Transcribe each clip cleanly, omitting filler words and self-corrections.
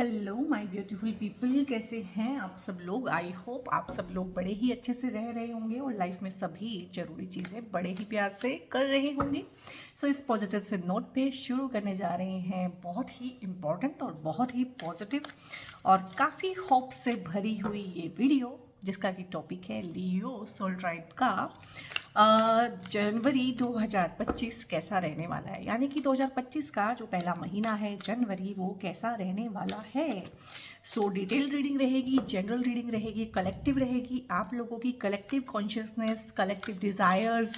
Hello my beautiful people, कैसे हैं आप सब लोग। आई होप आप सब लोग बड़े ही अच्छे से रह रहे होंगे और लाइफ में सभी जरूरी चीज़ें बड़े ही प्यार से कर रहे होंगे। सो इस पॉजिटिव से नोट पे शुरू करने जा रहे हैं बहुत ही इम्पॉर्टेंट और बहुत ही पॉजिटिव और काफ़ी होप से भरी हुई ये वीडियो, जिसका कि टॉपिक है लियो सोल ट्राइब का जनवरी 2025 कैसा रहने वाला है। यानी कि 2025 का जो पहला महीना है जनवरी, वो कैसा रहने वाला है। सो डिटेल रीडिंग रहेगी, जनरल रीडिंग रहेगी, कलेक्टिव रहेगी। आप लोगों की कलेक्टिव कॉन्शियसनेस, कलेक्टिव डिज़ायर्स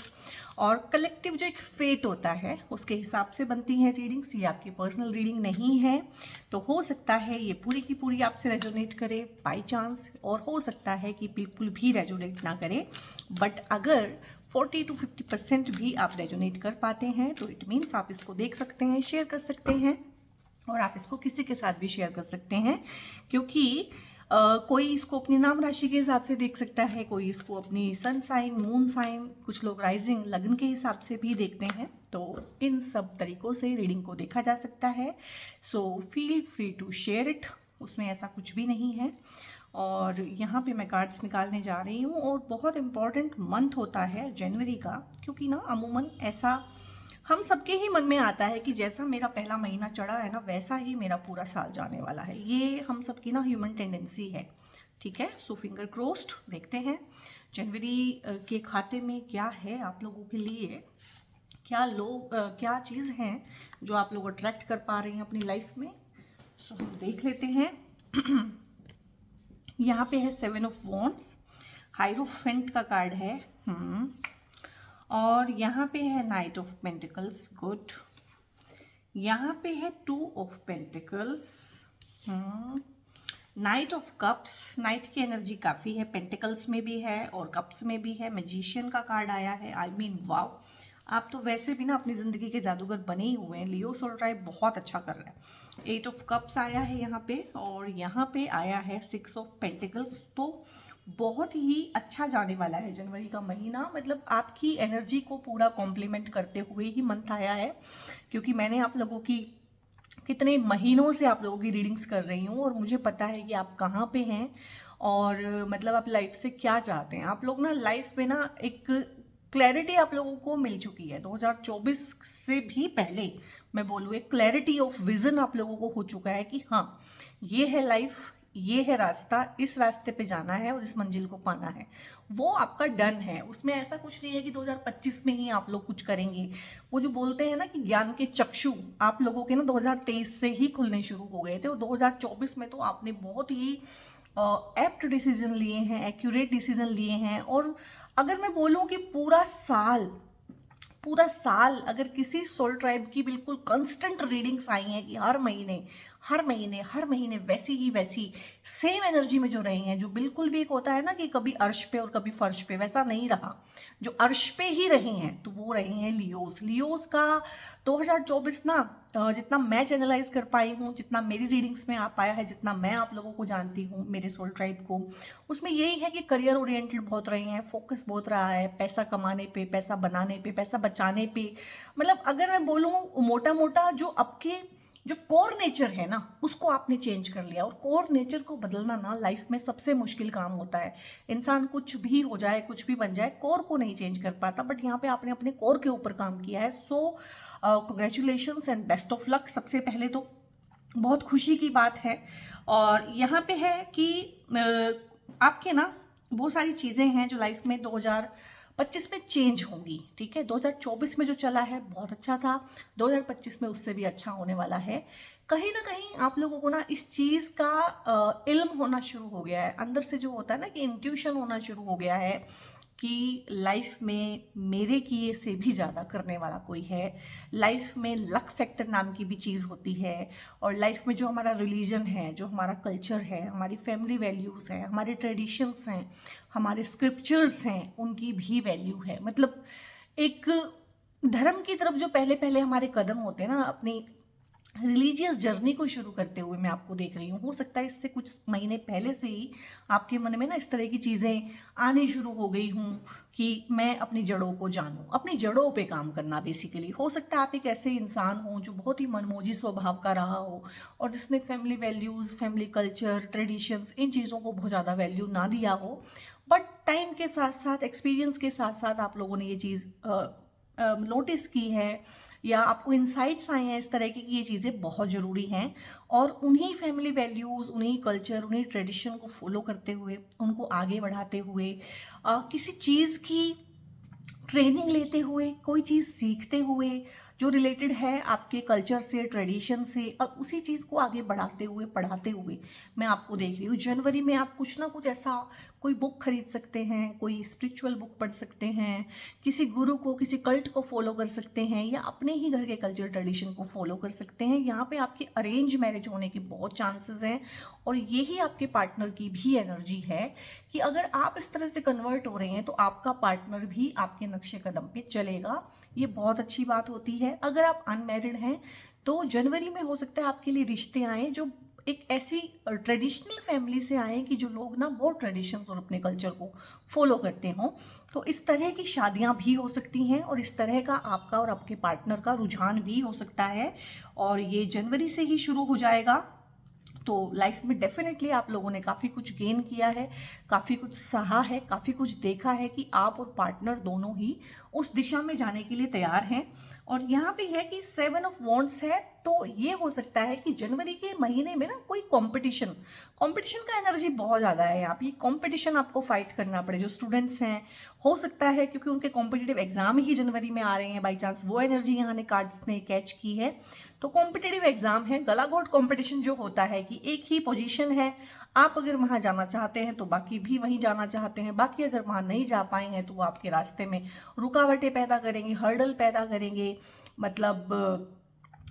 और कलेक्टिव जो एक फेट होता है उसके हिसाब से बनती हैं रीडिंग्स। ये आपकी पर्सनल रीडिंग नहीं है, तो हो सकता है ये पूरी की पूरी आपसे रेजोनेट करे बाई चांस, और हो सकता है कि बिल्कुल भी रेजोनेट ना करे। बट अगर 40 to 50% भी आप रेजोनेट कर पाते हैं तो इट मीन्स आप इसको देख सकते हैं, शेयर कर सकते हैं और आप इसको किसी के साथ भी शेयर कर सकते हैं। क्योंकि कोई इसको अपनी नाम राशि के हिसाब से देख सकता है, कोई इसको अपनी सन साइन, मून साइन, कुछ लोग राइजिंग लग्न के हिसाब से भी देखते हैं। तो इन सब तरीक़ों से रीडिंग को देखा जा सकता है। So feel free to share it, उसमें ऐसा कुछ भी नहीं है। और यहाँ पे मैं कार्ड्स निकालने जा रही हूँ और बहुत इम्पॉर्टेंट मंथ होता है जनवरी का, क्योंकि ना अमूमन ऐसा हम सबके ही मन में आता है कि जैसा मेरा पहला महीना चढ़ा है ना, वैसा ही मेरा पूरा साल जाने वाला है। ये हम सबकी ना ह्यूमन टेंडेंसी है, ठीक है। सो फिंगर क्रोस्ड, देखते हैं जनवरी के खाते में क्या है आप लोगों के लिए। क्या चीज़ हैं जो आप लोग अट्रैक्ट कर पा रहे हैं अपनी लाइफ में। सो हम देख लेते हैं। यहाँ पे है 7 ऑफ वॉन्ड्स, हाइरोफेंट का कार्ड है। और यहाँ पे है नाइट ऑफ पेंटिकल्स, गुड। यहाँ पे है 2 of pentacles, night of cups. Night की एनर्जी काफ़ी है, पेंटिकल्स में भी है और कप्स में भी है। मैजिशियन का कार्ड आया है। आई मीन वाव, आप तो वैसे भी ना अपनी ज़िंदगी के जादूगर बने ही हुए हैं। लियो सोल ट्राइब बहुत अच्छा कर रहा है। 8 ऑफ कप्स आया है यहाँ पे और यहाँ पे आया है 6 ऑफ पेंटिकल्स। तो बहुत ही अच्छा जाने वाला है जनवरी का महीना। मतलब आपकी एनर्जी को पूरा कॉम्प्लीमेंट करते हुए ही मंथ आया है, क्योंकि मैंने आप लोगों की कितने महीनों से आप लोगों की रीडिंग्स कर रही हूँ और मुझे पता है कि आप कहाँ पे हैं और मतलब आप लाइफ से क्या चाहते हैं। आप लोग ना लाइफ में ना एक क्लैरिटी आप लोगों को मिल चुकी है। 2024 से भी पहले मैं बोलूँ, एक क्लैरिटी ऑफ विजन आप लोगों को हो चुका है कि हाँ, ये है लाइफ, ये है रास्ता, इस रास्ते पे जाना है और इस मंजिल को पाना है। वो आपका डन है। उसमें ऐसा कुछ नहीं है कि 2025 में ही आप लोग कुछ करेंगे। वो जो बोलते हैं ना कि ज्ञान के चक्षु आप लोगों के ना 2023 से ही खुलने शुरू हो गए थे और 2024 में तो आपने बहुत ही एप्ट डिसीजन लिए हैं, एक्यूरेट डिसीजन लिए हैं। और अगर मैं बोलूँ कि पूरा साल अगर किसी सोल ट्राइब की बिल्कुल कांस्टेंट रीडिंग्स आई हैं कि हर महीने वैसी ही वैसी सेम एनर्जी में जो रही हैं, जो बिल्कुल भी एक होता है ना कि कभी अर्श पे और कभी फर्श पे, वैसा नहीं रहा, जो अर्श पे ही रही हैं, तो वो रही हैं लियोज का 2024 ना। जितना मैं चैनलाइज कर पाई हूँ, जितना मेरी रीडिंग्स में आ पाया है, जितना मैं आप लोगों को जानती हूँ, मेरे सोल ट्राइब को, उसमें यही है कि करियर ओरिएंटेड बहुत रहे हैं, फोकस बहुत रहा है पैसा कमाने पे, पैसा बनाने पे, पैसा बचाने पे। मतलब अगर मैं बोलूँ मोटा मोटा, जो आपके जो कोर नेचर है ना, उसको आपने चेंज कर लिया। और कोर नेचर को बदलना ना लाइफ में सबसे मुश्किल काम होता है। इंसान कुछ भी हो जाए, कुछ भी बन जाए, कोर को नहीं चेंज कर पाता। बट यहाँ पे आपने अपने कोर के ऊपर काम किया है। सो congratulations and best of luck. सबसे पहले तो बहुत खुशी की बात है। और यहाँ पे है कि आपके ना बहुत सारी चीज़ें हैं जो लाइफ में 2025 में चेंज होंगी, ठीक है। 2024 में जो चला है बहुत अच्छा था, 2025 में उससे भी अच्छा होने वाला है। कहीं ना कहीं आप लोगों को ना इस चीज़ का इल्म होना शुरू हो गया है, अंदर से जो होता है ना कि इंट्यूशन होना शुरू हो गया है कि लाइफ में मेरे किए से भी ज़्यादा करने वाला कोई है। लाइफ में लक फैक्टर नाम की भी चीज़ होती है। और लाइफ में जो हमारा रिलीजन है, जो हमारा कल्चर है, हमारी फैमिली वैल्यूज़ हैं, हमारे ट्रेडिशंस हैं, हमारे स्क्रिप्चर्स हैं, उनकी भी वैल्यू है। मतलब एक धर्म की तरफ जो पहले पहले हमारे कदम होते हैं ना, अपनी रिलीजियस जर्नी को शुरू करते हुए मैं आपको देख रही हूँ। हो सकता है इससे कुछ महीने पहले से ही आपके मन में ना इस तरह की चीज़ें आनी शुरू हो गई हूँ कि मैं अपनी जड़ों को जानूँ, अपनी जड़ों पे काम करना। बेसिकली हो सकता है आप एक ऐसे इंसान हो जो बहुत ही मनमोजी स्वभाव का रहा हो और जिसने family values, family culture, traditions, इन चीज़ों को बहुत ज़्यादा वैल्यू ना दिया हो, बट टाइम के साथ साथ, एक्सपीरियंस के साथ साथ आप लोगों ने ये चीज़ नोटिस की है या आपको इंसाइट्स आए हैं इस तरह की कि ये चीज़ें बहुत ज़रूरी हैं, और उन्हीं फैमिली वैल्यूज़, उन्हीं कल्चर, उन्हीं ट्रेडिशन को फॉलो करते हुए, उनको आगे बढ़ाते हुए, किसी चीज़ की ट्रेनिंग लेते हुए, कोई चीज़ सीखते हुए जो रिलेटेड है आपके कल्चर से, ट्रेडिशन से, और उसी चीज़ को आगे बढ़ाते हुए, पढ़ाते हुए मैं आपको देख रही हूँ। जनवरी में आप कुछ ना कुछ ऐसा कोई बुक खरीद सकते हैं, कोई स्पिरिचुअल बुक पढ़ सकते हैं, किसी गुरु को, किसी कल्ट को फॉलो कर सकते हैं, या अपने ही घर के कल्चर ट्रेडिशन को फॉलो कर सकते हैं। यहाँ पे आपकी अरेंज मैरिज होने के बहुत चांसेस हैं, और यही आपके पार्टनर की भी एनर्जी है कि अगर आप इस तरह से कन्वर्ट हो रहे हैं तो आपका पार्टनर भी आपके नक्शे कदम पे चलेगा। ये बहुत अच्छी बात होती है। अगर आप अनमैरिड हैं तो जनवरी में हो सकता है आपके लिए रिश्ते आए जो एक ऐसी ट्रेडिशनल फैमिली से आए कि जो लोग ना बहुत ट्रेडिशंस और अपने कल्चर को फॉलो करते हों। तो इस तरह की शादियां भी हो सकती हैं, और इस तरह का आपका और आपके पार्टनर का रुझान भी हो सकता है, और ये जनवरी से ही शुरू हो जाएगा। तो लाइफ में डेफिनेटली आप लोगों ने काफ़ी कुछ गेन किया है, काफ़ी कुछ सहा है, काफ़ी कुछ देखा है कि आप और पार्टनर दोनों ही उस दिशा में जाने के लिए तैयार हैं। और यहाँ पे है कि 7 ऑफ वॉन्ड्स है, तो ये हो सकता है कि जनवरी के महीने में ना कोई कंपटीशन कंपटीशन का एनर्जी बहुत ज़्यादा है यहाँ पे। कंपटीशन आपको फाइट करना पड़े। जो स्टूडेंट्स हैं, हो सकता है क्योंकि उनके कॉम्पिटिटिव एग्जाम ही जनवरी में आ रहे हैं, बाई चांस वो एनर्जी यहाँ ने कार्ड्स ने कैच की है। तो कॉम्पिटिटिव एग्जाम है, गला घोट कॉम्पिटिशन जो होता है कि एक ही पोजीशन है, आप अगर वहाँ जाना चाहते हैं तो बाकी भी वहीं जाना चाहते हैं, बाकी अगर वहाँ नहीं जा पाए हैं तो वो आपके रास्ते में रुकावटें पैदा करेंगे, हर्डल पैदा करेंगे। मतलब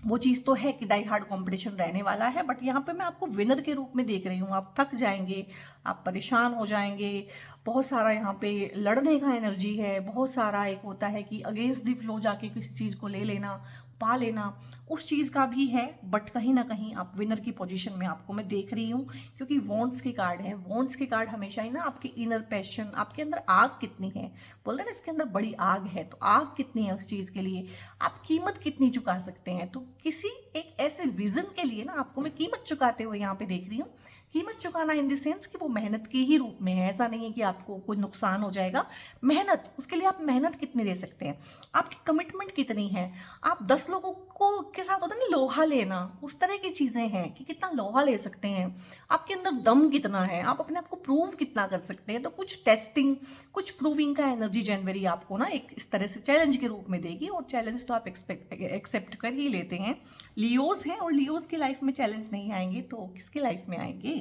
वो चीज़ तो है कि डाई हार्ड कॉम्पिटिशन रहने वाला है, बट यहाँ पे मैं आपको विनर के रूप में देख रही हूँ। आप थक जाएंगे, आप परेशान हो जाएंगे, बहुत सारा यहाँ पे लड़ने का एनर्जी है, बहुत सारा एक होता है कि अगेंस्ट द फ्लो जाके किसी चीज़ को ले लेना, पा लेना, उस चीज़ का भी है। बट कहीं ना कहीं आप विनर की पोजीशन में आपको मैं देख रही हूँ, क्योंकि वॉन्ट्स के कार्ड है। वॉन्ट्स के कार्ड हमेशा ही ना आपके इनर पैशन, आपके अंदर आग कितनी है, बोलते हैं ना इसके अंदर बड़ी आग है, तो आग कितनी है उस चीज़ के लिए, आप कीमत कितनी चुका सकते हैं। तो किसी एक ऐसे विजन के लिए ना आपको मैं कीमत चुकाते हुए यहाँ पे देख रही हूँ। कीमत चुकाना इन द सेंस कि वो मेहनत के ही रूप में है, ऐसा नहीं है कि आपको कोई नुकसान हो जाएगा। मेहनत, उसके लिए आप मेहनत कितनी दे सकते हैं, आपकी कमिटमेंट कितनी है। आप 10 लोगों को के साथ होता है ना लोहा लेना, उस तरह की चीज़ें हैं कि कितना लोहा ले सकते हैं, आपके अंदर दम कितना है, आप अपने आप को प्रूव कितना कर सकते हैं। तो कुछ टेस्टिंग, कुछ प्रूविंग का एनर्जी जनवरी आपको ना एक इस तरह से चैलेंज के रूप में देगी, और चैलेंज तो आप एक्सेप्ट कर ही लेते हैं। लियोज हैं, और लियोज की लाइफ में चैलेंज नहीं आएंगे तो किसकी लाइफ में आएंगे,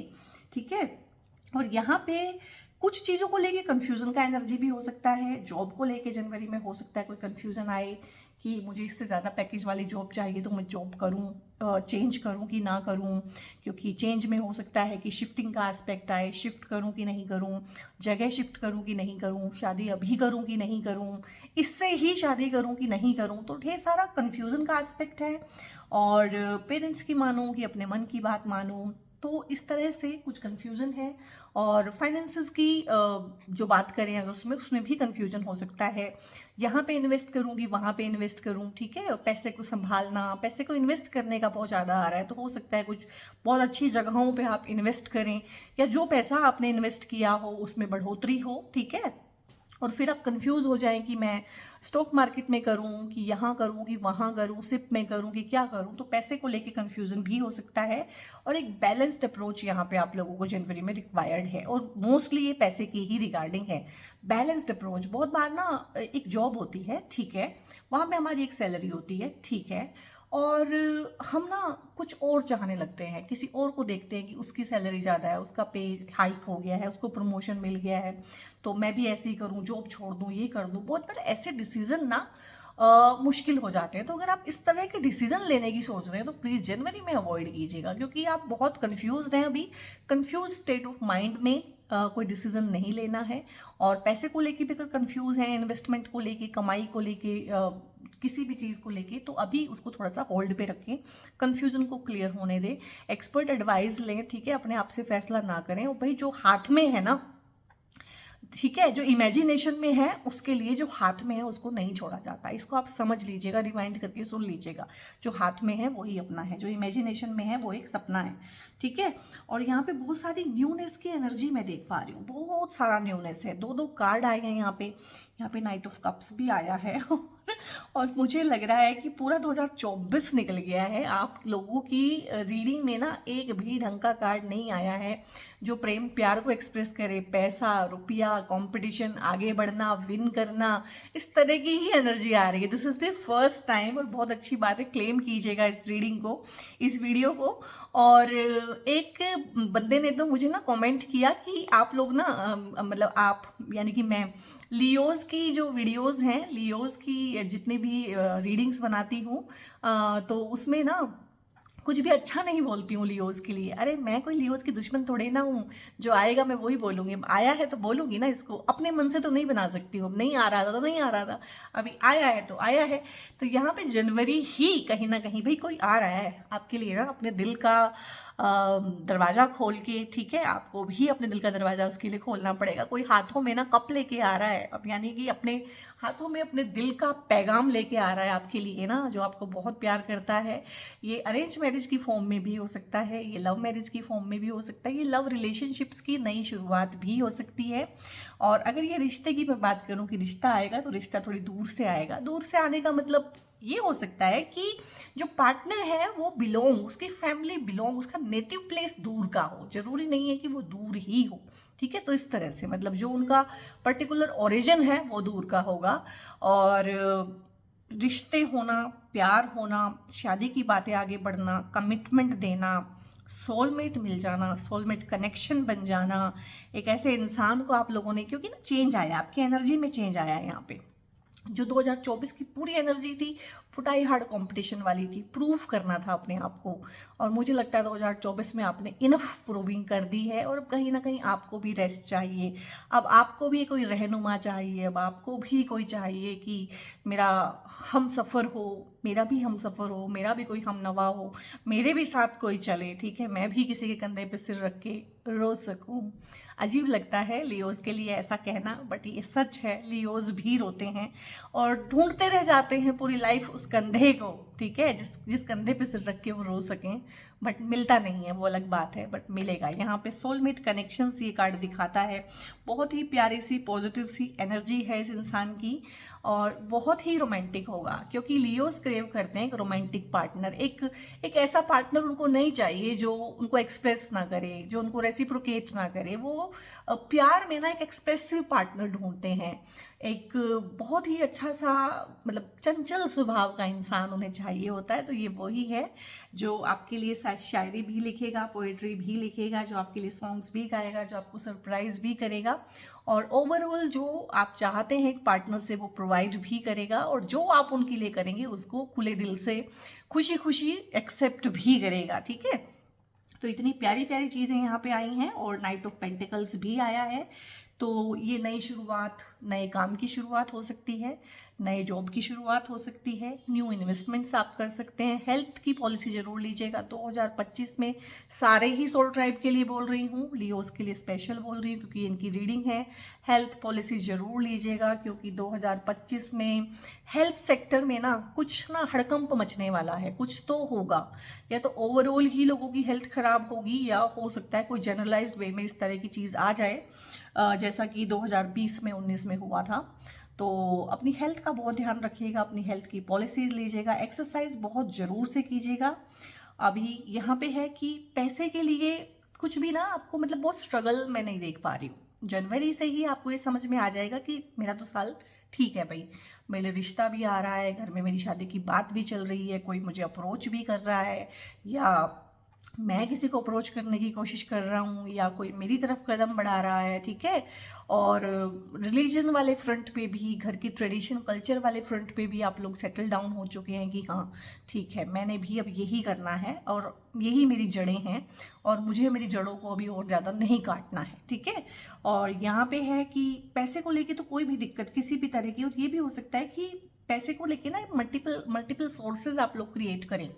ठीक है। और यहाँ पे कुछ चीज़ों को लेके कंफ्यूजन का एनर्जी भी हो सकता है। जॉब को लेके जनवरी में हो सकता है कोई कंफ्यूजन आए कि मुझे इससे ज़्यादा पैकेज वाली जॉब चाहिए, तो मैं जॉब करूं, चेंज करूं कि ना करूं, क्योंकि चेंज में हो सकता है कि शिफ्टिंग का एस्पेक्ट आए, शिफ्ट करूं कि नहीं करूं, जगह शिफ्ट करूं कि नहीं करूं, शादी अभी करूं कि नहीं करूं, इससे ही शादी करूं कि नहीं करूं। तो ढेर सारा कंफ्यूजन का एस्पेक्ट है, और पेरेंट्स की मानूं कि अपने मन की बात मानूं, तो इस तरह से कुछ कंफ्यूजन है। और फाइनेंसेस की जो बात करें अगर उसमें उसमें भी कंफ्यूजन हो सकता है। यहाँ पे इन्वेस्ट करूँगी, वहाँ पे इन्वेस्ट करूँ, ठीक है। और पैसे को संभालना, पैसे को इन्वेस्ट करने का बहुत ज़्यादा आ रहा है, तो हो सकता है कुछ बहुत अच्छी जगहों पे आप इन्वेस्ट करें, या जो पैसा आपने इन्वेस्ट किया हो उसमें बढ़ोतरी हो, ठीक है। और फिर आप कंफ्यूज हो जाएं कि मैं स्टॉक मार्केट में करूं कि यहाँ करूं कि वहाँ करूं, सिप में करूं कि क्या करूं। तो पैसे को लेके कंफ्यूजन भी हो सकता है, और एक बैलेंस्ड अप्रोच यहाँ पे आप लोगों को जनवरी में रिक्वायर्ड है, और मोस्टली ये पैसे की ही रिगार्डिंग है। बैलेंस्ड अप्रोच, बहुत बार ना एक जॉब होती है, ठीक है, वहाँ पे हमारी एक सैलरी होती है, ठीक है, और हम ना कुछ और चाहने लगते हैं, किसी और को देखते हैं कि उसकी सैलरी ज़्यादा है, उसका पे हाइक हो गया है, उसको प्रमोशन मिल गया है, तो मैं भी ऐसे ही करूँ, जॉब छोड़ दूँ, ये कर दूँ। बहुत बार ऐसे डिसीजन ना मुश्किल हो जाते हैं। तो अगर आप इस तरह के डिसीजन लेने की सोच रहे हैं तो प्लीज़ जनवरी में अवॉइड कीजिएगा, क्योंकि आप बहुत कन्फ्यूज हैं अभी। कन्फ्यूज स्टेट ऑफ माइंड में कोई डिसीजन नहीं लेना है। और पैसे को लेके भी अगर कन्फ्यूज हैं, इन्वेस्टमेंट को लेके, कमाई को लेके, किसी भी चीज़ को लेके, तो अभी उसको थोड़ा सा होल्ड पे रखें, कन्फ्यूजन को क्लियर होने दें, एक्सपर्ट एडवाइस लें, ठीक है, अपने आप से फैसला ना करें। और भाई जो हाथ में है ना, ठीक है, जो इमेजिनेशन में है उसके लिए जो हाथ में है उसको नहीं छोड़ा जाता। इसको आप समझ लीजिएगा, रिमाइंड करके सुन लीजिएगा। जो हाथ में है वही अपना है, जो इमेजिनेशन में है वो एक सपना है, ठीक है। और यहाँ पे बहुत सारी न्यूनेस की एनर्जी मैं देख पा रही हूँ, बहुत सारा न्यूनेस है। दो दो कार्ड आए हैं यहाँ पे नाइट ऑफ कप्स भी आया है और मुझे लग रहा है कि पूरा 2024 निकल गया है। आप लोगों की रीडिंग में ना एक भी ढंग का कार्ड नहीं आया है जो प्रेम प्यार को एक्सप्रेस करे। पैसा, रुपया, कंपटीशन, आगे बढ़ना, विन करना, इस तरह की ही एनर्जी आ रही है। This is the first time, और बहुत अच्छी बात है, क्लेम कीजिएगा इस रीडिंग को, इस वीडियो को। और एक बंदे ने तो मुझे ना कमेंट किया कि आप लोग ना मतलब आप यानी कि मैं लियोज की जो वीडियोस हैं, लियोज की जितनी भी रीडिंग्स बनाती हूँ, तो उसमें ना कुछ भी अच्छा नहीं बोलती हूँ लियोज के लिए। अरे मैं कोई लियोज की दुश्मन थोड़े ना हूँ, जो आएगा मैं वही बोलूँगी। आया है तो बोलूँगी ना, इसको अपने मन से तो नहीं बना सकती हूँ। नहीं आ रहा था तो नहीं आ रहा था, अभी आया है तो आया है। तो यहाँ पे जनवरी ही कहीं ना कहीं भाई कोई आ रहा है आपके लिए ना, अपने दिल का दरवाज़ा खोल के, ठीक है, आपको भी अपने दिल का दरवाज़ा उसके लिए खोलना पड़ेगा। कोई हाथों में ना कप लेके आ रहा है अब, यानी कि अपने हाथों में अपने दिल का पैगाम लेके आ रहा है आपके लिए ना, जो आपको बहुत प्यार करता है। ये अरेंज मैरिज की फॉर्म में भी हो सकता है, ये लव मैरिज की फॉर्म में भी हो सकता है, ये लव रिलेशनशिप्स की नई शुरुआत भी हो सकती है। और अगर ये रिश्ते की मैं बात करूँ कि रिश्ता आएगा, तो रिश्ता थोड़ी दूर से आएगा। दूर से आने का मतलब ये हो सकता है कि जो पार्टनर है वो बिलोंग, उसकी फैमिली बिलोंग, उसका नेटिव प्लेस दूर का हो, जरूरी नहीं है कि वो दूर ही हो, ठीक है। तो इस तरह से मतलब जो उनका पर्टिकुलर ओरिजिन है वो दूर का होगा। और रिश्ते होना, प्यार होना, शादी की बातें आगे बढ़ना, कमिटमेंट देना, सोलमेट मिल जाना, सोलमेट कनेक्शन बन जाना, एक ऐसे इंसान को आप लोगों ने, क्योंकि ना चेंज आया, आपकी एनर्जी में चेंज आया है यहाँ पे। जो 2024 की पूरी एनर्जी थी फुटाई हार्ड कंपटीशन वाली थी, प्रूव करना था अपने आप को। और मुझे लगता है 2024 में आपने इनफ प्रूविंग कर दी है। और अब कहीं ना कहीं आपको भी रेस्ट चाहिए, अब आपको भी कोई रहनुमा चाहिए, अब आपको भी कोई चाहिए कि मेरा हम सफ़र हो, मेरा भी हम सफ़र हो, मेरा भी कोई हम नवा हो, मेरे भी साथ कोई चले, ठीक है, मैं भी किसी के कंधे पे सिर रख के रो सकूं। अजीब लगता है लियोज के लिए ऐसा कहना, बट ये सच है, लियोज भी रोते हैं और ढूंढते रह जाते हैं पूरी लाइफ उस कंधे को, ठीक है, जिस कंधे पे सिर रख के वो रो सकें। बट मिलता नहीं है, वो अलग बात है, बट मिलेगा। यहाँ पे सोलमेट कनेक्शंस ये कार्ड दिखाता है। बहुत ही प्यारी सी पॉजिटिव सी एनर्जी है इस इंसान की, और बहुत ही रोमांटिक होगा, क्योंकि लियोज क्रेव करते हैं एक रोमांटिक पार्टनर। एक ऐसा पार्टनर उनको नहीं चाहिए जो उनको एक्सप्रेस ना करे, जो उनको रेसिप्रोकेट ना करे। वो प्यार में ना एक एक्सप्रेसिव पार्टनर ढूंढते हैं, एक बहुत ही अच्छा सा मतलब चंचल स्वभाव का इंसान उन्हें चाहिए होता है। तो ये वही है जो आपके लिए शायरी भी लिखेगा, पोएट्री भी लिखेगा, जो आपके लिए सॉन्ग्स भी गाएगा, जो आपको सरप्राइज भी करेगा, और ओवरऑल जो आप चाहते हैं एक पार्टनर से वो प्रोवाइड भी करेगा, और जो आप उनके लिए करेंगे उसको खुले दिल से खुशी खुशी एक्सेप्ट भी करेगा, ठीक है। तो इतनी प्यारी प्यारी चीज़ें यहाँ पे आई हैं, और नाइट ऑफ पेंटिकल्स भी आया है। तो ये नई शुरुआत, नए काम की शुरुआत हो सकती है, नए जॉब की शुरुआत हो सकती है, न्यू इन्वेस्टमेंट्स आप कर सकते हैं। हेल्थ की पॉलिसी ज़रूर लीजिएगा 2025 में। सारे ही सोल ट्राइब के लिए बोल रही हूँ, लियोस के लिए स्पेशल बोल रही हूँ क्योंकि इनकी रीडिंग है। हेल्थ पॉलिसी ज़रूर लीजिएगा, क्योंकि 2025 में हेल्थ सेक्टर में ना कुछ ना हड़कंप मचने वाला है, कुछ तो होगा। या तो ओवरऑल ही लोगों की हेल्थ खराब होगी, या हो सकता है कोई जनरलाइज्ड वे में इस तरह की चीज़ आ जाए, जैसा कि 2020 में 19 में हुआ था। तो अपनी हेल्थ का बहुत ध्यान रखिएगा, अपनी हेल्थ की पॉलिसीज़ लीजिएगा, एक्सरसाइज बहुत ज़रूर से कीजिएगा। अभी यहाँ पे है कि पैसे के लिए कुछ भी ना आपको मतलब बहुत स्ट्रगल मैं नहीं देख पा रही हूँ। जनवरी से ही आपको ये समझ में आ जाएगा कि मेरा तो साल ठीक है भाई, मेरे रिश्ता भी आ रहा है, घर में मेरी शादी की बात भी चल रही है, कोई मुझे अप्रोच भी कर रहा है, या मैं किसी को अप्रोच करने की कोशिश कर रहा हूँ, या कोई मेरी तरफ कदम बढ़ा रहा है, ठीक है। और रिलीजन वाले फ्रंट पे भी, घर की ट्रेडिशन कल्चर वाले फ्रंट पे भी आप लोग सेटल डाउन हो चुके हैं कि हाँ ठीक है, मैंने भी अब यही करना है और यही मेरी जड़ें हैं, और मुझे मेरी जड़ों को अभी और ज़्यादा नहीं काटना है, ठीक है। और यहाँ पे है कि पैसे को लेके तो कोई भी दिक्कत किसी भी तरह की, और ये भी हो सकता है कि पैसे को लेके ना मल्टीपल मल्टीपल सोर्सेज आप लोग क्रिएट करें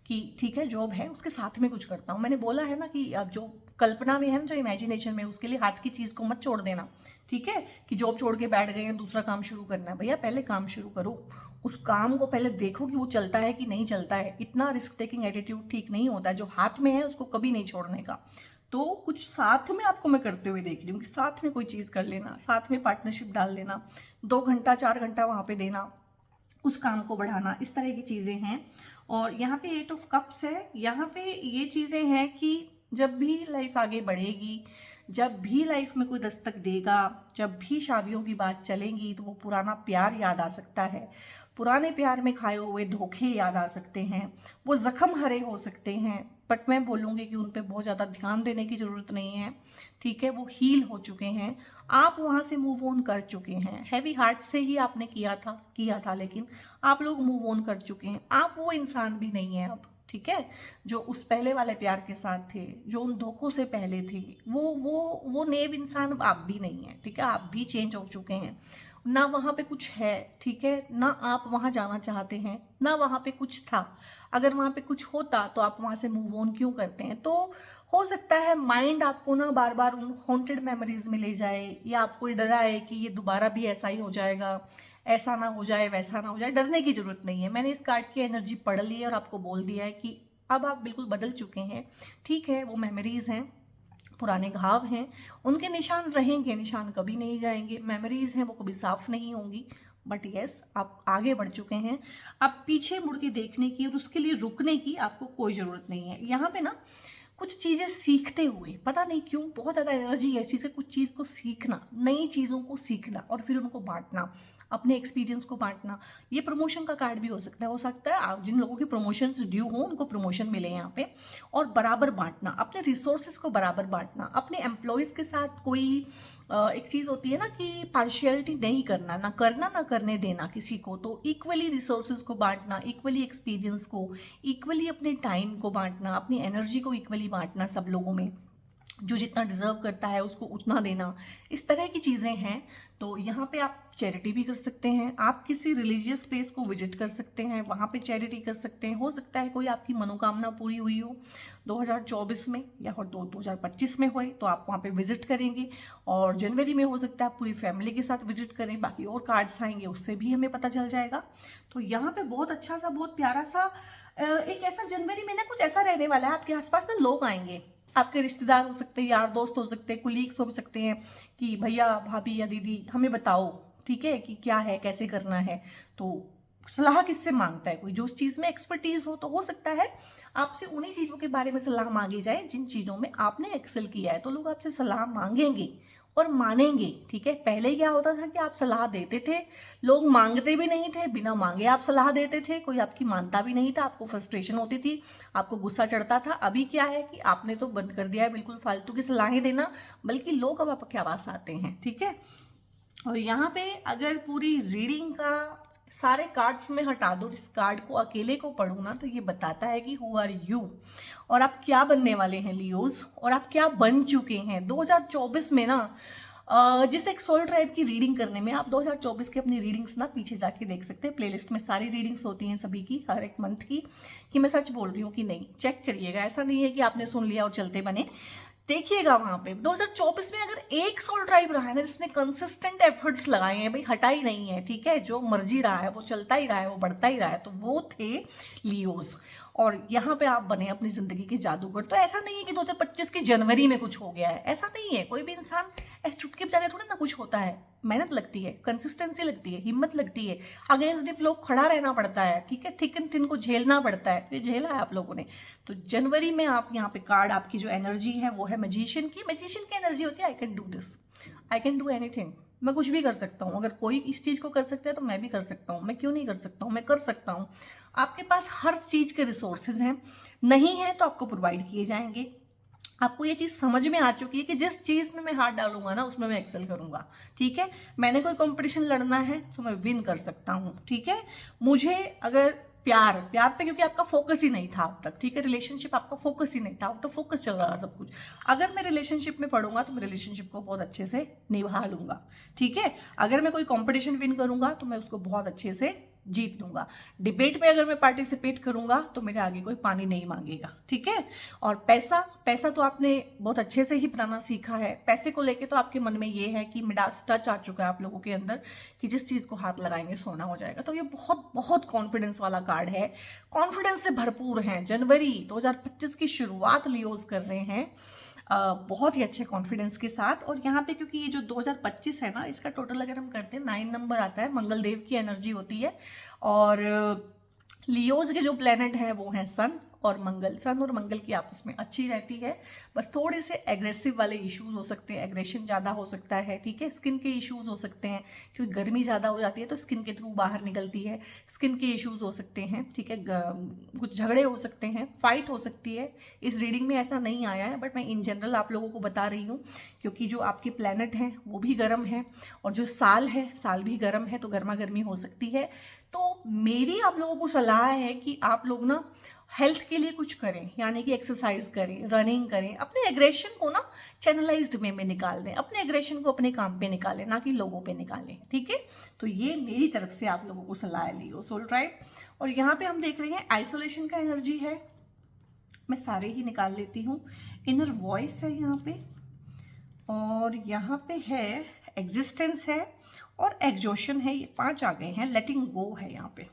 कि ठीक है जॉब है उसके साथ में कुछ करता हूँ। मैंने बोला है ना कि अब जो कल्पना में है ना, जो इमेजिनेशन में, उसके लिए हाथ की चीज़ को मत छोड़ देना, ठीक है, कि जॉब छोड़ के बैठ गए हैं दूसरा काम शुरू करना है। भैया पहले काम शुरू करो, उस काम को पहले देखो कि वो चलता है कि नहीं चलता है। इतना रिस्क टेकिंग एटीट्यूड ठीक नहीं होता है। जो हाथ में है उसको कभी नहीं छोड़ने का। तो कुछ साथ में आपको मैं करते हुए देख रही हूँ कि साथ में कोई चीज़ कर लेना, साथ में पार्टनरशिप डाल लेना, 2 घंटा 4 घंटा वहाँ पे देना, उस काम को बढ़ाना, इस तरह की चीज़ें हैं। और यहाँ पे 8 ऑफ कप्स है। यहाँ पे ये चीज़ें हैं कि जब भी लाइफ आगे बढ़ेगी, जब भी लाइफ में कोई दस्तक देगा, जब भी शादियों की बात चलेंगी, तो वो पुराना प्यार याद आ सकता है, पुराने प्यार में खाए हुए धोखे याद आ सकते हैं, वो जख्म हरे हो सकते हैं। बट मैं बोलूँगी कि उन पे बहुत ज़्यादा ध्यान देने की ज़रूरत नहीं है, ठीक है, वो हील हो चुके हैं, आप वहाँ से मूव ऑन कर चुके हैं। हैवी हार्ट से ही आपने किया था, लेकिन आप लोग मूव ऑन कर चुके हैं। आप वो इंसान भी नहीं है अब, ठीक है, जो उस पहले वाले प्यार के साथ थे, जो उन धोखों से पहले थे, वो नेब इंसान आप भी नहीं है, ठीक है, आप भी चेंज हो चुके हैं। ना वहाँ पे कुछ है, ठीक है, ना आप वहाँ जाना चाहते हैं, ना वहाँ पे कुछ था। अगर वहाँ पे कुछ होता तो आप वहाँ से मूव ऑन क्यों करते हैं? तो हो सकता है माइंड आपको ना बार बार उन हॉन्टेड मेमोरीज में ले जाए, या आपको डराए कि ये दोबारा भी ऐसा ही हो जाएगा, ऐसा ना हो जाए, वैसा ना हो जाए। डरने की जरूरत नहीं है। मैंने इस कार्ड की एनर्जी पढ़ ली है और आपको बोल दिया है कि अब आप बिल्कुल बदल चुके हैं, ठीक है। वो मेमोरीज हैं, पुराने घाव हैं, उनके निशान रहेंगे, निशान कभी नहीं जाएंगे। मेमोरीज हैं वो कभी साफ नहीं होंगी। बट यस, आप आगे बढ़ चुके हैं। आप पीछे मुड़ के देखने की और उसके लिए रुकने की आपको कोई ज़रूरत नहीं है। यहाँ पे ना कुछ चीज़ें सीखते हुए, पता नहीं क्यों बहुत ज़्यादा एनर्जी है ऐसी से, कुछ चीज़ को सीखना, नई चीज़ों को सीखना और फिर उनको बांटना, अपने एक्सपीरियंस को बांटना। ये प्रमोशन का कार्ड भी हो सकता है आप जिन लोगों के प्रमोशंस ड्यू हो उनको प्रमोशन मिले यहाँ पे। और बराबर बांटना, अपने रिसोर्सेज को बराबर बांटना, अपने एम्प्लॉयज़ के साथ कोई एक चीज़ होती है ना कि पार्शियलिटी नहीं करना, ना करना ना करने देना किसी को। तो इक्वली रिसोर्सेज को बांटना, इक्वली एक्सपीरियंस को, इक्वली अपने टाइम को बांटना, अपनी एनर्जी को इक्वली बांटना, सब लोगों में जो जितना डिजर्व करता है उसको उतना देना, इस तरह की चीज़ें हैं। तो यहाँ पे आप चैरिटी भी कर सकते हैं, आप किसी रिलीजियस प्लेस को विजिट कर सकते हैं, वहाँ पे चैरिटी कर सकते हैं। हो सकता है कोई आपकी मनोकामना पूरी हुई हो 2024 में, या फिर 2025 में हुए तो आप वहाँ पे विजिट करेंगे। और जनवरी में हो सकता है पूरी फैमिली के साथ विजिट करें। बाकी और कार्ड्स आएंगे उससे भी हमें पता चल जाएगा। तो यहाँ पे बहुत अच्छा सा, बहुत प्यारा सा एक ऐसा जनवरी में ना कुछ ऐसा रहने वाला है। आपके आसपास ना लोग आएंगे, आपके रिश्तेदार हो सकते हैं, यार दोस्त हो सकते हैं, कुलीग्स हो सकते हैं, कि भैया भाभी या दीदी हमें बताओ, ठीक है, कि क्या है, कैसे करना है। तो सलाह किससे मांगता है कोई? जो उस चीज़ में एक्सपर्टीज हो सकता है आपसे उन्हीं चीज़ों के बारे में सलाह मांगी जाए जिन चीज़ों में आपने एक्सेल किया है। तो लोग आपसे सलाह मांगेंगे और मानेंगे, ठीक है। पहले क्या होता था कि आप सलाह देते थे, लोग मांगते भी नहीं थे, बिना मांगे आप सलाह देते थे, कोई आपकी मानता भी नहीं था, आपको फ्रस्ट्रेशन होती थी, आपको गुस्सा चढ़ता था। अभी क्या है कि आपने तो बंद कर दिया है बिल्कुल फालतू की सलाहें देना, बल्कि लोग अब आपके पास आते हैं, ठीक है। और यहाँ पे अगर पूरी रीडिंग का सारे कार्ड्स में हटा दो, इस कार्ड को अकेले को पढ़ूँ ना, तो ये बताता है कि हु आर यू, और आप क्या बनने वाले हैं लियोज, और आप क्या बन चुके हैं 2024 में ना। जिस एक सोल ट्राइब की रीडिंग करने में आप 2024 की अपनी रीडिंग्स ना पीछे जाके देख सकते हैं। प्लेलिस्ट में सारी रीडिंग्स होती हैं सभी की, हर एक मंथ की। कि मैं सच बोल रही हूँ कि नहीं, चेक करिएगा, ऐसा नहीं है कि आपने सुन लिया और चलते बने। देखिएगा वहां पे 2024 में अगर एक सोल ट्राइब रहा है ना जिसने कंसिस्टेंट एफर्ट्स लगाए हैं, भाई हटा ही नहीं है, ठीक है, जो मर्जी रहा है वो चलता ही रहा है, वो बढ़ता ही रहा है, तो वो थे लियोज। और यहाँ पे आप बने अपनी जिंदगी के जादूगर। तो ऐसा नहीं है कि 2025 की जनवरी में कुछ हो गया है, ऐसा नहीं है। कोई भी इंसान ऐसे चुटके बजाने थोड़ा ना कुछ होता है। मेहनत लगती है, कंसिस्टेंसी लगती है, हिम्मत लगती है, अगेंस्ट द फ्लो खड़ा रहना पड़ता है, ठीक है, थिक एंड थिन को झेलना पड़ता है। तो ये झेला है आप लोगों ने। तो जनवरी में आप यहाँ पे कार्ड, आपकी जो एनर्जी है वो है मैजिशियन की। मैजिशियन की एनर्जी होती है I can do this, I can do anything, मैं कुछ भी कर सकता हूँ। अगर कोई इस चीज़ को कर सकता है तो मैं भी कर सकता हूँ। मैं क्यों नहीं कर सकता हूँ? मैं कर सकता हूँ। आपके पास हर चीज़ के रिसोर्सेज हैं, नहीं है तो आपको प्रोवाइड किए जाएंगे। आपको ये चीज़ समझ में आ चुकी है कि जिस चीज़ में मैं हाथ डालूंगा ना उसमें मैं एक्सेल करूंगा, ठीक है। मैंने कोई कंपटीशन लड़ना है तो मैं विन कर सकता हूँ, ठीक है। मुझे अगर प्यार पे, क्योंकि आपका फोकस ही नहीं था अब तक, ठीक है, रिलेशनशिप आपका फोकस ही नहीं था, अब तो फोकस चल रहा सब कुछ। अगर मैं रिलेशनशिप में पढ़ूंगा तो मैं रिलेशनशिप को बहुत अच्छे से निभा लूंगा, ठीक है। अगर मैं कोई कंपटीशन विन करूंगा तो मैं उसको बहुत अच्छे से जीत लूंगा। डिबेट में अगर मैं पार्टिसिपेट करूंगा तो मेरे आगे कोई पानी नहीं मांगेगा, ठीक है। और पैसा, पैसा तो आपने बहुत अच्छे से ही बनाना सीखा है। पैसे को लेके तो आपके मन में ये है कि मिडास टच आ चुका है आप लोगों के अंदर कि जिस चीज को हाथ लगाएंगे सोना हो जाएगा। तो ये बहुत बहुत कॉन्फिडेंस वाला कार्ड है, कॉन्फिडेंस से भरपूर है। जनवरी 2025 की शुरुआत लियोज कर रहे हैं बहुत ही अच्छे कॉन्फिडेंस के साथ। और यहाँ पे क्योंकि ये जो 2025 है ना, इसका टोटल अगर हम करते हैं 9 नंबर आता है, मंगल देव की एनर्जी होती है। और लियोज के जो प्लेनेट हैं वो हैं सन और मंगल। सन और मंगल की आपस में अच्छी रहती है, बस थोड़े से एग्रेसिव वाले इश्यूज हो सकते हैं, एग्रेशन ज़्यादा हो सकता है, ठीक है। स्किन के इश्यूज हो सकते हैं क्योंकि गर्मी ज़्यादा हो जाती है तो स्किन के थ्रू बाहर निकलती है, स्किन के इश्यूज हो सकते हैं, ठीक है। कुछ झगड़े हो सकते हैं, फाइट हो सकती है। इस रीडिंग में ऐसा नहीं आया है बट मैं इन जनरल आप लोगों को बता रही हूँ क्योंकि जो आपके प्लैनेट हैं वो भी गर्म है और जो साल है साल भी गर्म है, तो गर्मा गर्मी हो सकती है। तो मेरी आप लोगों को सलाह है कि आप लोग ना हेल्थ के लिए कुछ करें, यानी कि एक्सरसाइज करें, रनिंग करें, अपने एग्रेशन को ना चैनलाइज्ड वे में निकाल दें, अपने एग्रेशन को अपने काम पे निकालें, ना कि लोगों पे निकालें, ठीक है। तो ये मेरी तरफ से आप लोगों को सलाह है लियो सोल ट्राइब। और यहाँ पे हम देख रहे हैं आइसोलेशन का एनर्जी है, मैं सारे ही निकाल लेती हूँ। इनर वॉइस है यहाँ पे, और यहाँ पे है एग्जिस्टेंस है और एग्जॉशन है, ये 5 आ गए हैं। लेटिंग गो है यहाँ पे।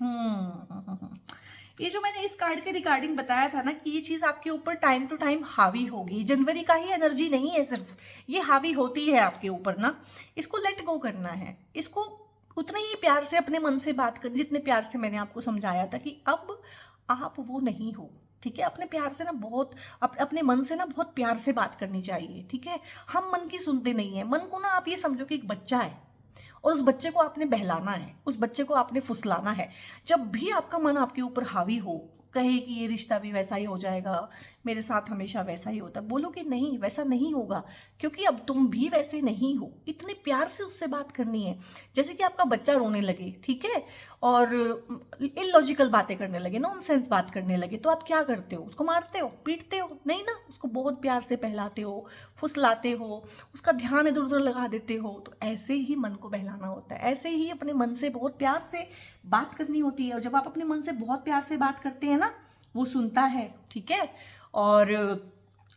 ये जो मैंने इस कार्ड के रिगार्डिंग बताया था ना कि ये चीज आपके ऊपर टाइम टू टाइम हावी होगी, जनवरी का ही एनर्जी नहीं है सिर्फ, ये हावी होती है आपके ऊपर ना। इसको लेट गो करना है, इसको उतने ही प्यार से अपने मन से बात कर, जितने प्यार से मैंने आपको समझाया था कि अब आप वो नहीं हो, ठीक है। अपने प्यार से ना बहुत अपने मन से ना बहुत प्यार से बात करनी चाहिए, ठीक है। हम मन की सुनते नहीं है। मन को ना आप ये समझो कि एक बच्चा है और उस बच्चे को आपने बहलाना है, उस बच्चे को आपने फुसलाना है। जब भी आपका मन आपके ऊपर हावी हो, कहे कि ये रिश्ता भी वैसा ही हो जाएगा, मेरे साथ हमेशा वैसा ही होता है, बोलो कि नहीं वैसा नहीं होगा, क्योंकि अब तुम भी वैसे नहीं हो। इतने प्यार से उससे बात करनी है जैसे कि आपका बच्चा रोने लगे, ठीक है, और इलॉजिकल बातें करने लगे, नॉनसेंस बात करने लगे, तो आप क्या करते हो? उसको मारते हो, पीटते हो? नहीं ना, उसको बहुत प्यार से पहलाते हो, फुसलाते हो, उसका ध्यान इधर उधर लगा देते हो। तो ऐसे ही मन को बहलाना होता है, ऐसे ही अपने मन से बहुत प्यार से बात करनी होती है। और जब आप अपने मन से बहुत प्यार से बात करते हैं ना, वो सुनता है, ठीक है। और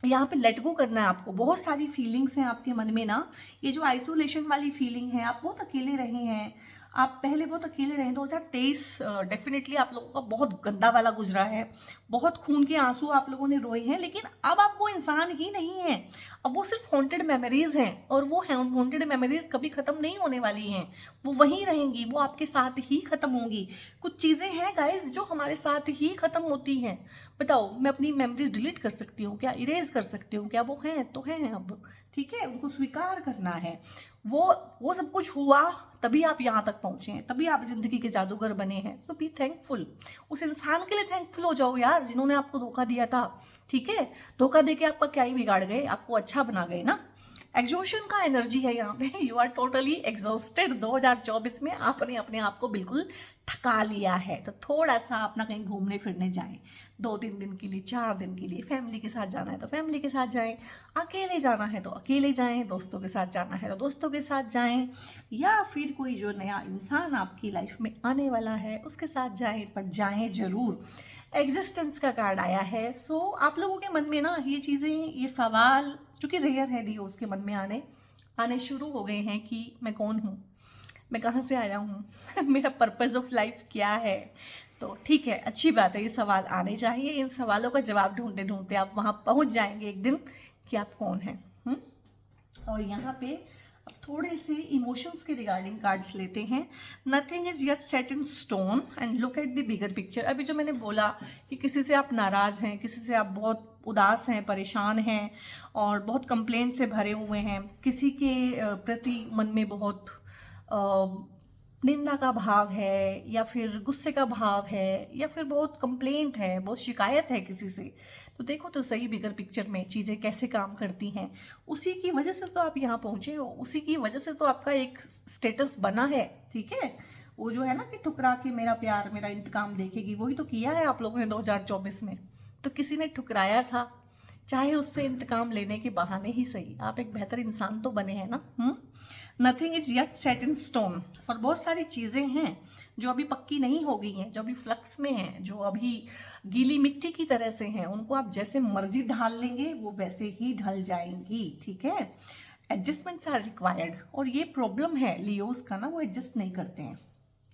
यहाँ पे लेट गो करना है आपको। बहुत सारी फीलिंग्स हैं आपके मन में ना, ये जो आइसोलेशन वाली फीलिंग है, आप बहुत अकेले रहे हैं, आप पहले बहुत अकेले रहे। 2023 डेफिनेटली आप लोगों का बहुत गंदा वाला गुजरा है, बहुत खून के आंसू आप लोगों ने रोए हैं, लेकिन अब आप वो इंसान ही नहीं हैं, अब वो सिर्फ हॉन्टेड मेमोरीज हैं। और वो हॉन्टेड मेमोरीज कभी खत्म नहीं होने वाली हैं, वो वहीं रहेंगी, वो आपके साथ ही खत्म होंगी। कुछ चीज़ें हैं गाइस जो हमारे साथ ही खत्म होती हैं। बताओ, मैं अपनी मेमोरीज डिलीट कर सकती हूँ क्या? इरेज कर सकती हूँ क्या? वो हैं तो हैं अब, ठीक है, उनको स्वीकार करना है। वो सब कुछ हुआ तभी आप यहाँ तक पहुंचे हैं, तभी आप जिंदगी के जादूगर बने हैं। सो बी थैंकफुल, उस इंसान के लिए थैंकफुल हो जाओ यार जिन्होंने आपको धोखा दिया था, ठीक है। धोखा देके आपका क्या ही बिगाड़ गए, आपको अच्छा बना गए ना। एग्जॉशन का एनर्जी है यहाँ पे, यू आर टोटली एग्जॉस्टेड। 2024 में आपने अपने आप को बिल्कुल थका लिया है, तो थोड़ा सा अपना कहीं घूमने फिरने जाएं, 2-3 दिन के लिए, 4 दिन के लिए। फैमिली के साथ जाना है तो फैमिली के साथ जाएं, अकेले जाना है तो अकेले जाएं, दोस्तों के साथ जाना है तो दोस्तों के साथ जाएं, या फिर कोई जो नया इंसान आपकी लाइफ में आने वाला है उसके साथ जाएं, पर जाएं जरूर। एग्जिस्टेंस का कार्ड आया है। सो आप लोगों के मन में ना ये चीज़ें, ये सवाल चूँकि रेयर है लियो, उसके मन में आने शुरू हो गए हैं कि मैं कौन हूँ, मैं कहाँ से आया हूँ मेरा पर्पस ऑफ लाइफ क्या है। तो ठीक है, अच्छी बात है, ये सवाल आने चाहिए। इन सवालों का जवाब ढूंढते ढूंढते आप वहाँ पहुँच जाएंगे एक दिन कि आप कौन हैं। और यहाँ पे अब थोड़े से इमोशंस के रिगार्डिंग कार्ड्स लेते हैं। Nothing is yet set in stone and look at the bigger picture. अभी जो मैंने बोला कि किसी से आप नाराज़ हैं, किसी से आप बहुत उदास हैं, परेशान हैं और बहुत कंप्लेंट से भरे हुए हैं, किसी के प्रति मन में बहुत निंदा का भाव है, या फिर गुस्से का भाव है, या फिर बहुत कंप्लेंट है, बहुत शिकायत है किसी से, तो देखो तो सही बिगर पिक्चर में चीज़ें कैसे काम करती हैं। उसी की वजह से तो आप यहाँ पहुँचे हो, उसी की वजह से तो आपका एक स्टेटस बना है, ठीक है। वो जो है ना कि ठुकरा के मेरा प्यार मेरा इंतकाम देखेगी, वही तो किया है आप लोगों ने 2024 में। तो किसी ने ठुकराया था, चाहे उससे इंतकाम लेने के बहाने ही सही, आप एक बेहतर इंसान तो बने हैं ना। Nothing is yet set in stone. और बहुत सारी चीज़ें हैं जो अभी पक्की नहीं हो गई हैं, जो अभी फ्लक्स में हैं, जो अभी गीली मिट्टी की तरह से हैं, उनको आप जैसे मर्जी ढाल लेंगे वो वैसे ही ढल जाएंगी, ठीक है। Adjustments are required. और ये प्रॉब्लम है लियोज का ना, वो एडजस्ट नहीं करते हैं,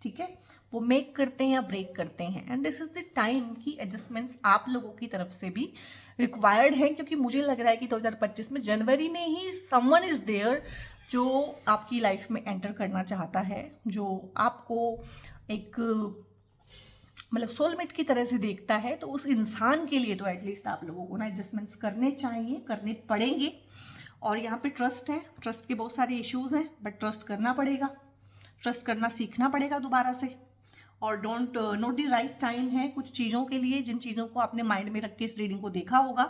ठीक है, वो मेक करते हैं या ब्रेक करते हैं। And this is the time कि एडजस्टमेंट्स आप लोगों की तरफ से भी रिक्वायर्ड है, क्योंकि मुझे लग रहा है कि 2025 में जनवरी में ही समवन इज देयर जो आपकी लाइफ में एंटर करना चाहता है, जो आपको एक मतलब सोलमेट की तरह से देखता है। तो उस इंसान के लिए तो एटलीस्ट आप लोगों को ना एडजस्टमेंट्स करने चाहिए, करने पड़ेंगे। और यहाँ पे ट्रस्ट है, ट्रस्ट के बहुत सारे इश्यूज हैं, बट ट्रस्ट करना पड़ेगा, ट्रस्ट करना सीखना पड़ेगा दोबारा से। और don't note the right time है कुछ चीज़ों के लिए, जिन चीज़ों को आपने माइंड में रख के इस रीडिंग को देखा होगा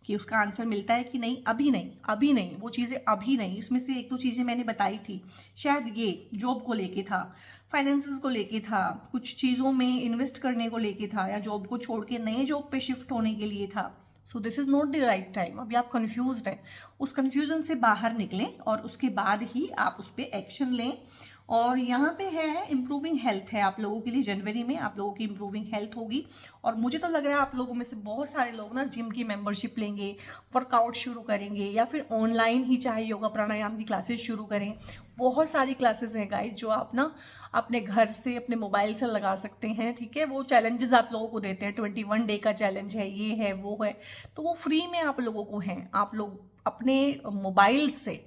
कि उसका आंसर मिलता है कि नहीं, अभी नहीं, अभी नहीं, वो चीज़ें अभी नहीं। इसमें से एक दो चीज़ें मैंने बताई थी, शायद ये जॉब को लेके था, फाइनेंसेस को लेके था, कुछ चीज़ों में इन्वेस्ट करने को लेके था, या जॉब को छोड़ के नए जॉब पे शिफ्ट होने के लिए था। So this is not the right time. अभी आप कन्फ्यूज्ड हैं, उस कन्फ्यूजन से बाहर निकलें और उसके बाद ही आप उस पर एक्शन लें। और यहाँ पे है इम्प्रूविंग हेल्थ है आप लोगों के लिए, जनवरी में आप लोगों की इम्प्रूविंग हेल्थ होगी। और मुझे तो लग रहा है आप लोगों में से बहुत सारे लोग ना जिम की मेंबरशिप लेंगे, वर्कआउट शुरू करेंगे, या फिर ऑनलाइन ही चाहे योगा प्राणायाम की क्लासेस शुरू करें। बहुत सारी क्लासेस हैं गाइस जो आप ना अपने घर से अपने मोबाइल से लगा सकते हैं, ठीक है। वो चैलेंजेस आप लोगों को देते हैं, 21 डे का चैलेंज है, ये है वो है, तो वो फ्री में आप लोगों को हैं। आप लोग अपने मोबाइल से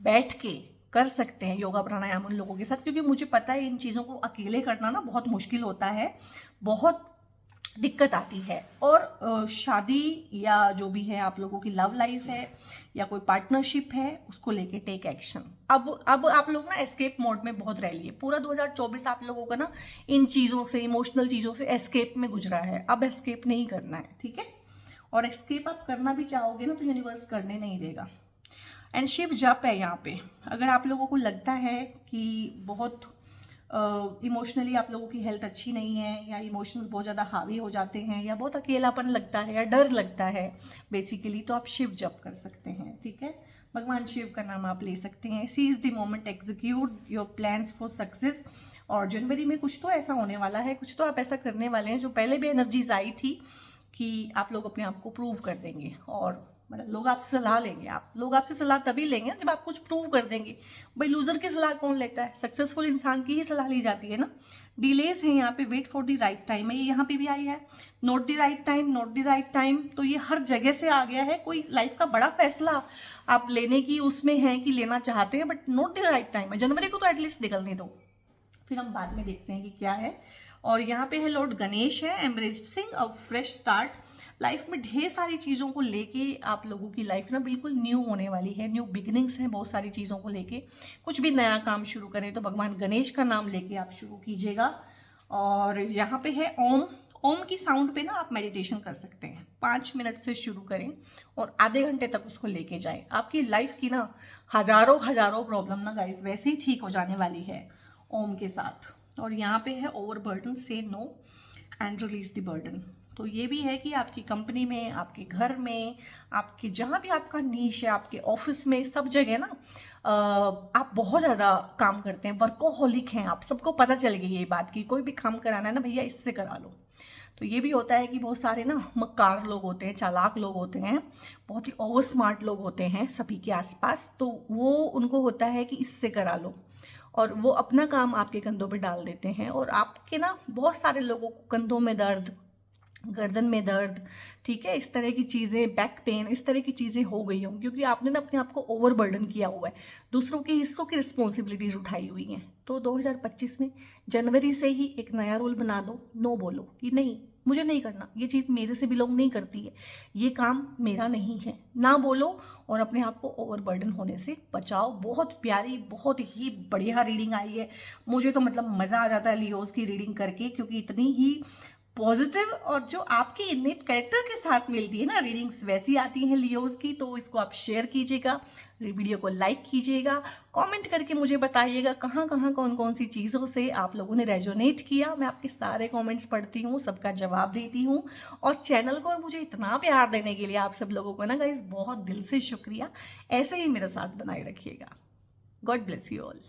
बैठ के कर सकते हैं योगा प्राणायाम उन लोगों के साथ, क्योंकि मुझे पता है इन चीज़ों को अकेले करना ना बहुत मुश्किल होता है, बहुत दिक्कत आती है। और शादी या जो भी है आप लोगों की लव लाइफ है या कोई पार्टनरशिप है, उसको लेके टेक एक्शन। अब आप लोग ना एस्केप मोड में बहुत रह लिए। पूरा 2024 आप लोगों का ना इन चीज़ों से, इमोशनल चीज़ों से एस्केप में गुजरा है। अब एस्केप नहीं करना है, ठीक है। और एस्केप आप करना भी चाहोगे ना तो यूनिवर्स करने नहीं देगा। एंड शिव जप है यहाँ पे। अगर आप लोगों को लगता है कि बहुत इमोशनली आप लोगों की हेल्थ अच्छी नहीं है, या इमोशंस बहुत ज़्यादा हावी हो जाते हैं, या बहुत अकेलापन लगता है, या डर लगता है बेसिकली, तो आप शिव जप कर सकते हैं, ठीक है। भगवान शिव का नाम आप ले सकते हैं। Seize the moment, execute your plans for success. और जनवरी में कुछ तो ऐसा होने वाला है, कुछ तो आप ऐसा करने वाले हैं जो पहले भी एनर्जीज आई थी कि आप लोग अपने आप को प्रूव कर देंगे। और मतलब लोग आपसे सलाह लेंगे, आप लोग आपसे सलाह तभी लेंगे जब आप कुछ प्रूव कर देंगे। भाई लूजर की सलाह कौन लेता है, सक्सेसफुल इंसान की ही सलाह ली जाती है ना। डिलेस है यहाँ पे, wait for the right time है, ये यहाँ पे भी आई है। Note the right time, note the right time, तो ये हर जगह से आ गया है। कोई लाइफ का बड़ा फैसला आप लेने की उसमें है कि लेना चाहते हैं, but note the right time है। जनवरी को तो एटलीस्ट निकलने दो, फिर हम बाद में देखते हैं कि क्या है। और यहाँ पे है लॉर्ड गणेश है, embracing a fresh start. Life में ढेर सारी चीज़ों को लेके आप लोगों की लाइफ ना बिल्कुल न्यू होने वाली है, न्यू बिगिनिंग्स हैं बहुत सारी चीज़ों को लेके। कुछ भी नया काम शुरू करें तो भगवान गणेश का नाम लेके आप शुरू कीजिएगा। और यहाँ पे है ओम। ओम की साउंड पे ना आप मेडिटेशन कर सकते हैं, 5 मिनट से शुरू करें और आधे घंटे तक उसको लेके जाएं। आपकी लाइफ की ना हजारों हजारों प्रॉब्लम ना गाइस वैसे ही ठीक हो जाने वाली है ओम के साथ। और यहाँ पे है over burden, say no and release the burden. तो ये भी है कि आपकी कंपनी में, आपके घर में, आपके जहाँ भी आपका नीश है, आपके ऑफिस में, सब जगह ना आप बहुत ज़्यादा काम करते हैं, वर्कोहॉलिक हैं आप। सबको पता चल गई ये बात कि कोई भी काम कराना है ना भैया इससे करा लो। तो ये भी होता है कि बहुत सारे ना मक्कार लोग होते हैं, चालाक लोग होते हैं, बहुत ही ओवर स्मार्ट लोग होते हैं सभी के आसपास। तो वो उनको होता है कि इससे करा लो, और वो अपना काम आपके कंधों पे डाल देते हैं। और आपके ना बहुत सारे लोगों को कंधों में दर्द, गर्दन में दर्द, ठीक है, इस तरह की चीज़ें, बैक पेन, इस तरह की चीज़ें हो गई हों, क्योंकि आपने ना अपने आप को ओवर बर्डन किया हुआ है, दूसरों के हिस्सों की रिस्पॉन्सिबिलिटीज उठाई हुई हैं। तो 2025 में जनवरी से ही एक नया रूल बना दो, नो बोलो कि नहीं मुझे नहीं करना, ये चीज़ मेरे से बिलोंग नहीं करती है, ये काम मेरा नहीं है, ना बोलो। और अपने आप को ओवर बर्डन होने से बचाओ। बहुत प्यारी, बहुत ही बढ़िया रीडिंग आई है। मुझे तो मतलब मज़ा आ जाता है लियोज की रीडिंग करके, क्योंकि इतनी ही पॉजिटिव और जो आपकी इनेट कैरेक्टर के साथ मिलती है ना रीडिंग्स, वैसी आती हैं लियोज की। तो इसको आप शेयर कीजिएगा, वीडियो को लाइक कीजिएगा, कमेंट करके मुझे बताइएगा कहाँ कहाँ कौन कौन सी चीज़ों से आप लोगों ने रेजोनेट किया। मैं आपके सारे कमेंट्स पढ़ती हूँ, सबका जवाब देती हूँ। और चैनल को और मुझे इतना प्यार देने के लिए आप सब लोगों को ना गाइस बहुत दिल से शुक्रिया। ऐसे ही मेरा साथ बनाए रखिएगा। God bless you all.